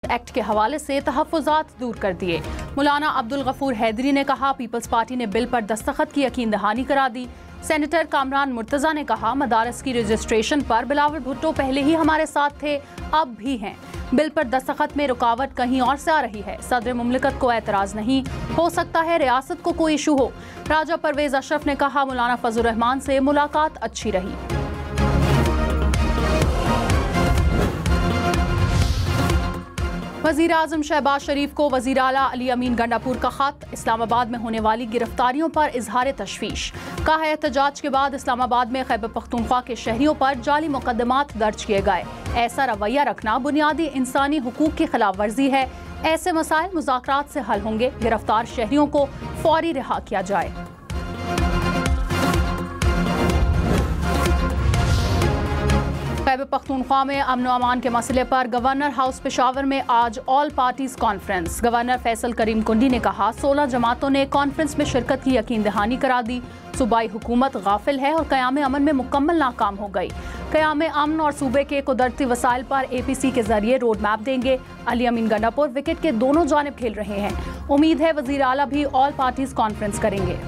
Act के हवाले से तहफ़्फ़ुज़ात दूर कर दिए। मौलाना अब्दुल गफूर हैदरी ने कहा, पीपल्स पार्टी ने बिल पर दस्तखत की यकीन दहानी करा दी। सेनेटर कामरान मुर्तज़ा ने कहा, मदारस की रजिस्ट्रेशन पर बिलावल भुट्टो पहले ही हमारे साथ थे, अब भी हैं। बिल पर दस्तखत में रुकावट कहीं और से आ रही है। सदर मुमलिकत को एतराज़ नहीं, हो सकता है रियासत को कोई इशू हो। राजा परवेज अशरफ ने कहा, मौलाना फजल रहमान से मुलाकात अच्छी रही। वज़ीर आज़म शहबाज शरीफ को वज़ीर आला अली अमीन गंडापुर का खत। इस्लामाबाद में होने वाली गिरफ्तारियों पर इजहार तशवीश। कहा, एहतजाज के बाद इस्लामाबाद में खैबर पख्तूनख्वा के शहरियों पर जाली मुकदमात दर्ज किए गए। ऐसा रवैया रखना बुनियादी इंसानी हुकूक की खिलाफ वर्जी है। ऐसे मसाइल मुज़ाकरात से हल होंगे। गिरफ्तार शहरियों को फौरी रिहा किया जाए। खैबर पख्तूनख्वा में अमन अमान के मसले पर गवर्नर हाउस पेशावर में आज all parties conference. Governor Faisal Karim Kundi ने कहा, 16 जमातों ने कॉन्फ्रेंस में शिरकत की यकीन दहानी करा दी। सूबाई हुकूमत गाफिल है और क़याम अमन में मुकम्मल नाकाम हो गई। क़याम अमन और सूबे के कुदरती वसाइल पर APC के जरिए रोड मैप देंगे। अली अमीन गंडापुर विकेट के दोनों जानिब खेल रहे हैं। उम्मीद है वज़ीर आला भी ऑल पार्टीज कॉन्फ्रेंस करेंगे।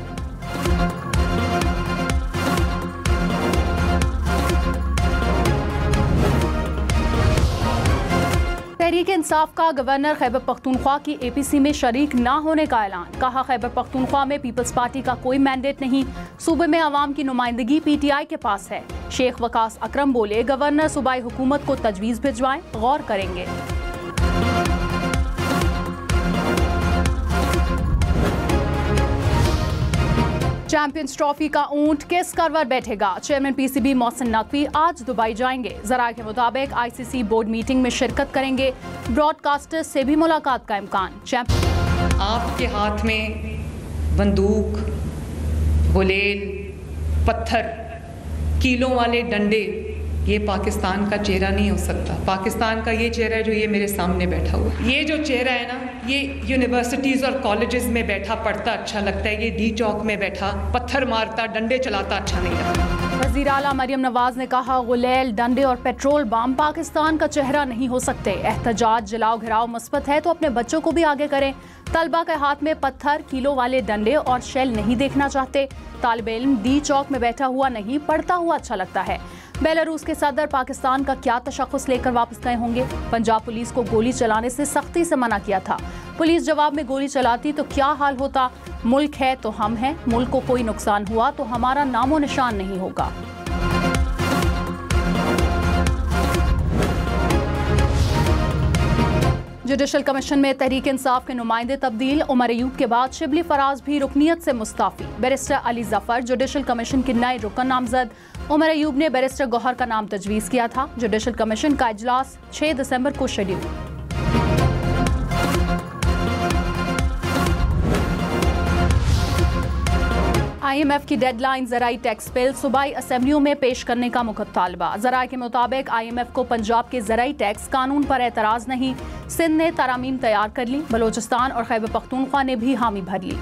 तहरीक इंसाफ का गवर्नर खैबर पख्तूनख्वा की APC में शरीक न होने का ऐलान। कहा, खैबर पख्तूनख्वा में पीपल्स पार्टी का कोई मैंडेट नहीं। सूबे में आवाम की नुमाइंदगी PTI के पास है। शेख वकास अकरम बोले, गवर्नर सूबाई हुकूमत को तजवीज़ भिजवाएं, गौर करेंगे। चैंपियंस ट्रॉफी का ऊंट किस करवर बैठेगा? चेयरमैन PCB मोहसिन नकवी आज दुबई जाएंगे। जराये के मुताबिक ICC बोर्ड मीटिंग में शिरकत करेंगे। ब्रॉडकास्टर से भी मुलाकात का इम्कान। आपके हाथ में बंदूक, गुलेल, पत्थर, कीलों वाले डंडे, ये पाकिस्तान का चेहरा नहीं हो सकता। पाकिस्तान का ये चेहरा है जो ये मेरे सामने बैठा हुआ। ये जो चेहरा है ना, ये यूनिवर्सिटीज़ और कॉलेजेस में बैठा पढ़ता अच्छा लगता है। ये D चौक में बैठा पत्थर मारता, डंडे चलाता अच्छा नहीं लगता। वज़ीर आला मरियम नवाज ने कहा, गुलेल, डंडे और पेट्रोल बम पाकिस्तान का चेहरा नहीं हो सकते। एहतजाज, जलाओ घिराव मुस्बत है तो अपने बच्चों को भी आगे करें। तलबा के हाथ में पत्थर, कीलो वाले डंडे और शेल नहीं देखना चाहते। तालिब इल्म D चौक में बैठा हुआ नहीं, पढ़ता हुआ अच्छा लगता है। बेलारूस के सदर पाकिस्तान का क्या तशख्खुस लेकर वापस गए होंगे? पंजाब पुलिस को गोली चलाने से सख्ती से मना किया था। पुलिस जवाब में गोली चलाती तो क्या हाल होता? मुल्क है तो हम हैं। मुल्क को कोई नुकसान हुआ तो हमारा नामो निशान नहीं होगा। जुडिशल कमीशन में तहरीक इंसाफ के नुमाइंदे तब्दील। उमर अयूब के बाद शिबली फराज भी रुकनियत से Mustafi. Barrister Ali Zafar judicial commission के नए रुकन नामजद। उमर अयूब ने बैरिस्टर गौहर का नाम तजवीज़ किया था। जुडिशल कमीशन का इजलास 6 दिसंबर को शेड्यूल। IMF की डेडलाइन ज़राई टैक्स बिल सूबाई असेंबलियों में पेश करने का मुतालबा। ज़राए के मुताबिक IMF को पंजाब के ज़राई टैक्स कानून पर एतराज़ नहीं। सिंध ने तरामीम तैयार कर ली। बलोचिस्तान और खैबर पख्तूनख्वा ने भी हामी भर ली।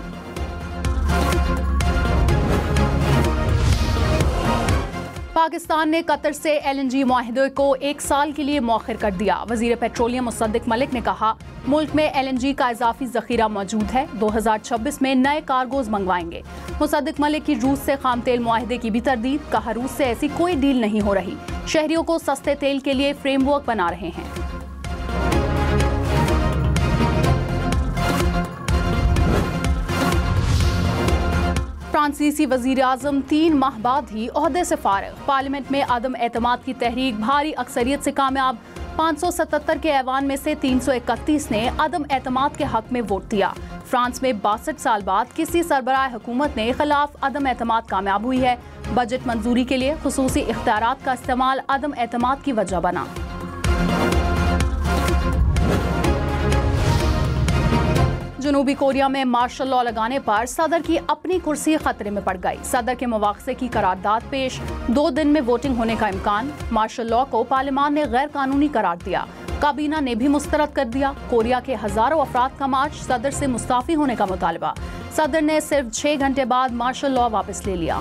पाकिस्तान ने कतर से LNG मुआहिदे को 1 साल के लिए मौखिर कर दिया। वज़ीर पेट्रोलियम मुसद्दिक मलिक ने कहा, मुल्क में LNG का इजाफी ज़ख़ीरा मौजूद है। 2026 में नए कार्गोज मंगवाएंगे। मुसद्दिक मलिक की रूस से खाम तेल मुआहिदे की भी तरदीद। कहा, रूस से ऐसी कोई डील नहीं हो रही। शहरियों को सस्ते तेल के लिए फ्रेमवर्क बना रहे हैं। फ्रांसीसी वज़ीर आज़म 3 माह बाद ही ओहदे से फारिग। पार्लियामेंट में अदम एतमाद की तहरीक भारी अक्सरियत से कामयाब। 577 के ऐवान में से 331 ने अदम एतमाद के हक में वोट दिया। फ्रांस में 62 साल बाद किसी सरबराह हुकूमत ने खिलाफ अदम एतमाद कामयाब हुई है। बजट मंजूरी के लिए खुसूसी इख्तियारात का इस्तेमाल अदम एतमाद की वजह बना। जनूबी कोरिया में मार्शल लॉ लगाने पर सदर की अपनी कुर्सी खतरे में पड़ गई। सदर के मुवाखजे की करारदाद पेश। 2 दिन में वोटिंग होने का इम्कान। मार्शल लॉ को पार्लियामान ने गैर कानूनी करार दिया। काबीना ने भी मुस्तरद कर दिया। कोरिया के हजारों अफराद का मार्च। सदर से मुस्ताफी होने का मुतालबा। सदर ने सिर्फ 6 घंटे बाद मार्शल लॉ वापस ले लिया।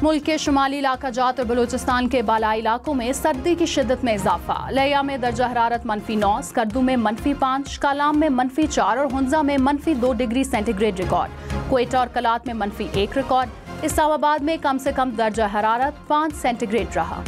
मुल्क के शुमाली इलाका जात और बलूचिस्तान के बालाई इलाकों में सर्दी की शिद्दत में इजाफा। लिया में दर्जा हरारत -9, स्कर्दू में -5, कालाम में -4 और हुंजा में -2 डिग्री सेंटीग्रेड रिकॉर्ड। क्वेटा और कलात में -1 रिकॉर्ड। इस्लामाबाद में कम से कम दर्जा हरारत 5 सेंटीग्रेड रहा।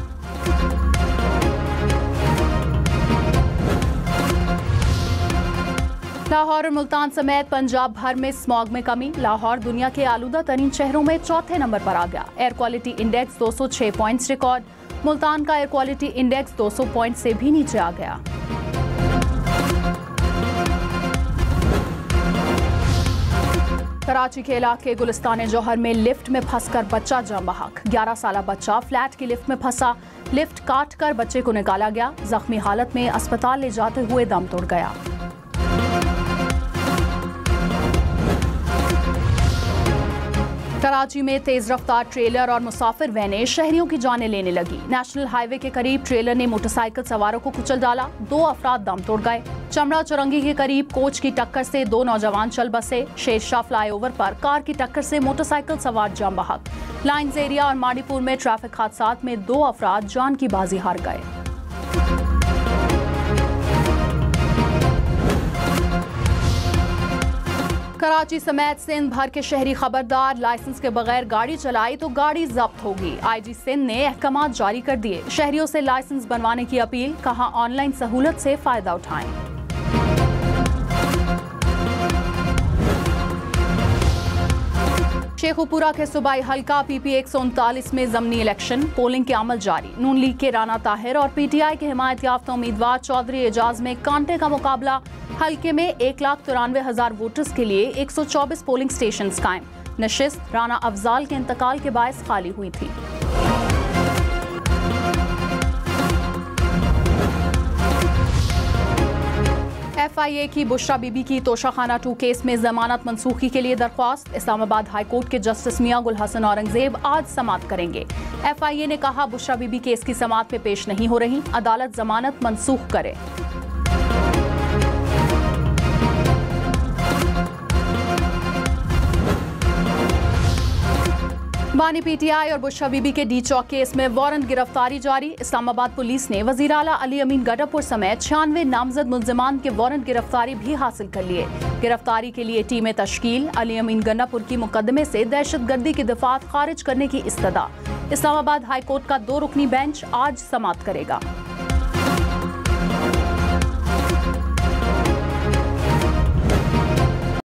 लाहौर और मुल्तान समेत पंजाब भर में स्मॉग में कमी। लाहौर दुनिया के आलूदा तरीन शहरों में चौथे नंबर पर आ गया। Air quality index 206 points record. Multan का एयर क्वालिटी इंडेक्स 200 पॉइंट से भी नीचे आ गया। कराची के इलाके गुलिस्तान जौहर में लिफ्ट में फंसकर बच्चा जान बहक। 11 साला बच्चा फ्लैट की लिफ्ट में फंसा। लिफ्ट काट कर बच्चे को निकाला गया। जख्मी हालत में अस्पताल ले जाते हुए दम तोड़ गया। कराची में तेज रफ्तार ट्रेलर और मुसाफिर वैनें शहरियों की जानें लेने लगी। नेशनल हाईवे के करीब ट्रेलर ने मोटरसाइकिल सवारों को कुचल डाला। 2 अफराद दम तोड़ गए। चमड़ा चौरंगी के करीब कोच की टक्कर से 2 नौजवान चल बसे। शेरशाह फ्लाईओवर पर कार की टक्कर से मोटरसाइकिल सवार जाम बहक। लाइन्स एरिया और माड़ीपुर में ट्रैफिक हादसात में 2 अफराद जान की बाजी हार गए। कराची समेत सिंध भर के शहरी खबरदार, लाइसेंस के बगैर गाड़ी चलाई तो गाड़ी जब्त होगी। आईजी सिंध ने अहकाम जारी कर दिए। शहरियों से लाइसेंस बनवाने की अपील, कहा ऑनलाइन सहूलत से फायदा उठाएं। शेखुपुरा के सूबाई हल्का PP 139 में जमनी इलेक्शन, पोलिंग के अमल जारी। नून लीग के राना ताहिर और PTI के हिमायत याफ्ता उम्मीदवार चौधरी एजाज में कांटे का मुकाबला। हल्के में 1,93,000 वोटर्स के लिए 124 पोलिंग स्टेशन कायम। नशिस्त राना अफजाल के इंतकाल के बायस खाली हुई थी। FIA की बुशरा बीबी की तोशाखाना 2 केस में जमानत मनसूखी के लिए दरख्वास्त। इस्लामाबाद हाई कोर्ट के जस्टिस मियां गुल हसन औरंगजेब आज समाअत करेंगे। FIA ने कहा बुशरा बीबी केस की समाअत में पेश नहीं हो रही, अदालत जमानत मनसूख करे। बानी PTI और बुशरा बीबी के डी चौक केस में वारंट गिरफ्तारी जारी। इस्लामाबाद पुलिस ने वजीर आला अली अमीन गड्डापुर समेत 96 नामजद मुल्जिमान के वारंट गिरफ्तारी भी हासिल कर लिए। गिरफ्तारी के लिए टीमें तश्कील। अली अमीन गड्डापुर की मुकदमे से दहशतगर्दी की दफात खारिज करने की इस्तदा। इस्लामाबाद हाई कोर्ट का 2 रुकनी बेंच आज समाअत करेगा।